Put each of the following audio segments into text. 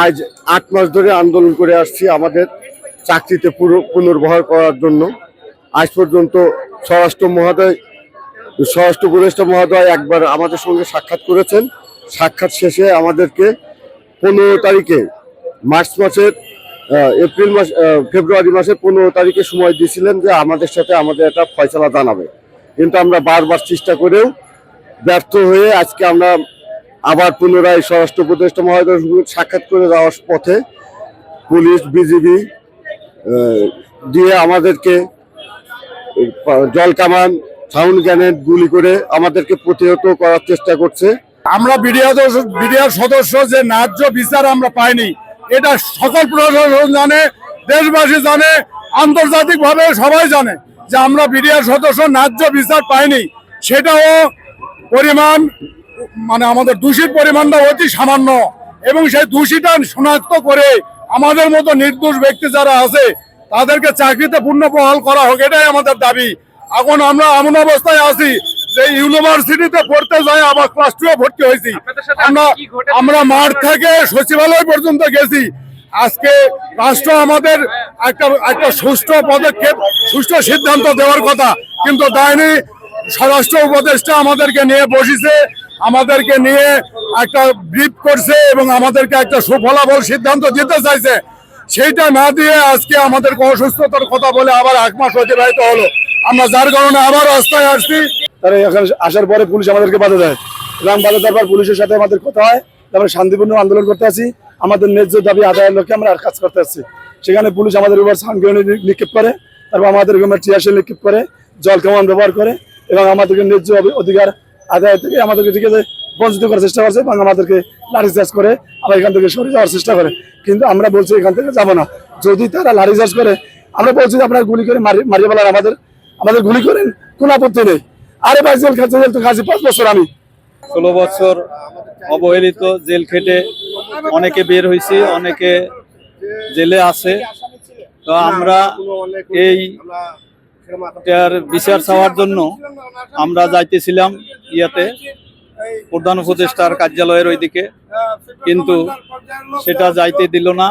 আজ ৮ মাস ধরে আন্দোলন করে আসছি আমাদের চাকরিতে পুনর্বহাল করার জন্য। আজ পর্যন্ত স্বরাষ্ট্র উপদেষ্টা মহোদয় একবার আমাদের সঙ্গে সাক্ষাৎ করেছেন। সাক্ষাৎ শেষে আমাদেরকে 15 তারিখে ফেব্রুয়ারি মাসের 15 তারিখে সময় দিয়েছিলেন যে আমাদের সাথে আমাদের একটা ফয়সালা জানাবে, কিন্তু আমরা বারবার চেষ্টা করেও ব্যর্থ হয়ে আজকে আমরা আবার পুনরায় স্বরাষ্ট্র উপদেষ্টা মহোদয়ের সাক্ষাৎ করে যাওয়ার পথে পুলিশ বিজিবি দিয়ে আমাদেরকে জলকামান সাউন্ড গ্রেনেড গুলি করে আমাদেরকে প্রতিহত করার চেষ্টা করছে। আমরা বিডিআর সদস্য যে ন্যায্য বিচার আমরা পাইনি, এটা সকল প্রশাসন জানে, দেশবাসী জানে, আন্তর্জাতিকভাবে সবাই জানে যে আমরা বিডিআর সদস্য ন্যায্য বিচার পাইনি। সেটাও পরিমাণ মানে আমাদের দোষীর পরিমাণটা অতি সামান্য, এবং সেই দোষীটা শনাক্ত করে আমাদের মতো নির্দোষ ব্যক্তি যারা আছে তাদেরকে চাকরিতে পুনর্বহাল করা হোক, এটাই আমাদের দাবি। এখন আমরা এমন অবস্থায় আছি যে ইউনিভার্সিটিতে পড়তে যাই, আবার ক্লাস 2 ভর্তি হয়েছি। আমরা মাঠ থেকে সচিবালয় পর্যন্ত গেছি। আজকে রাষ্ট্র আমাদের একটা সুষ্ঠু পদক্ষেপ, সুষ্ঠু সিদ্ধান্ত দেওয়ার কথা, কিন্তু দেয়নি। স্বরাষ্ট্র উপদেষ্টা আমাদেরকে নিয়ে বসেছে, আমাদেরকে নিয়ে একটা ব্রিফ করছে এবং আমাদেরকে একটা সুফলাফল সিদ্ধান্ত দিতে চাইছে। সেইটা না দিয়ে আজকে আমাদেরকে অসুস্থতার কথা বলে আবার 1 মাস অতিবাহিত হলো। আমরা যার কারণে আবার রাস্তায় আসছি। তারা এখানে আসার পরে পুলিশ আমাদেরকে বাধা দেয় এবং বাধা দেওয়ার পর পুলিশের সাথে আমাদের কথা হয়। আমরা শান্তিপূর্ণ আন্দোলন করতে আছি, আমাদের ন্যায্য দাবি আদায়ের লক্ষ্যে আমরা কাজ করতে আসছি। সেখানে পুলিশ আমাদের উপর সাউন্ড গ্রেনেড নিক্ষেপ করে, তারপর আমাদের টিয়ারশেল নিক্ষেপ করে, জল কামান ব্যবহার করে এবং আমাদেরকে ন্যায্য অধিকার আদায় থেকে আমাদেরকে ঠিক আছে বঞ্চিত করার চেষ্টা করছে এবং আমাদেরকে লাঠিচার্জ করে আমরা এখান থেকে সরে যাওয়ার চেষ্টা করে। কিন্তু আমরা বলছি এখান থেকে যাবো না। যদি তারা লাঠিচার্জ করে, আমরা বলছি আপনারা গুলি করে মারিয়ে বলার আমাদের গুলি করেন, কোনো আপত্তি নেই। আরে ভাই জেল খাচ্ছে, জেল তো খাচ্ছি 5 বছর। আমি 16 বছর অবহেলিত জেল খেটে অনেকে বের হয়েছি, অনেকে জেলে আছে। তো আমরা এইটার বিচার চাওয়ার জন্য আমরা যাইতেছিলাম প্রধান উপদেষ্টার কার্যালয়ের ওইদিকে, কিন্তু সেটা যাইতে দিল না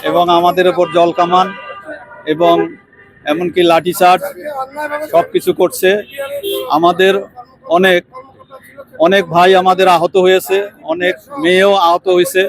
এবং আমাদের উপর জল কামান এবং এমনকি লাঠিচার্জ সবকিছু করছে। আমাদের অনেক ভাই আমাদের আহত হয়েছে, অনেক মেয়েও আহত হয়েছে।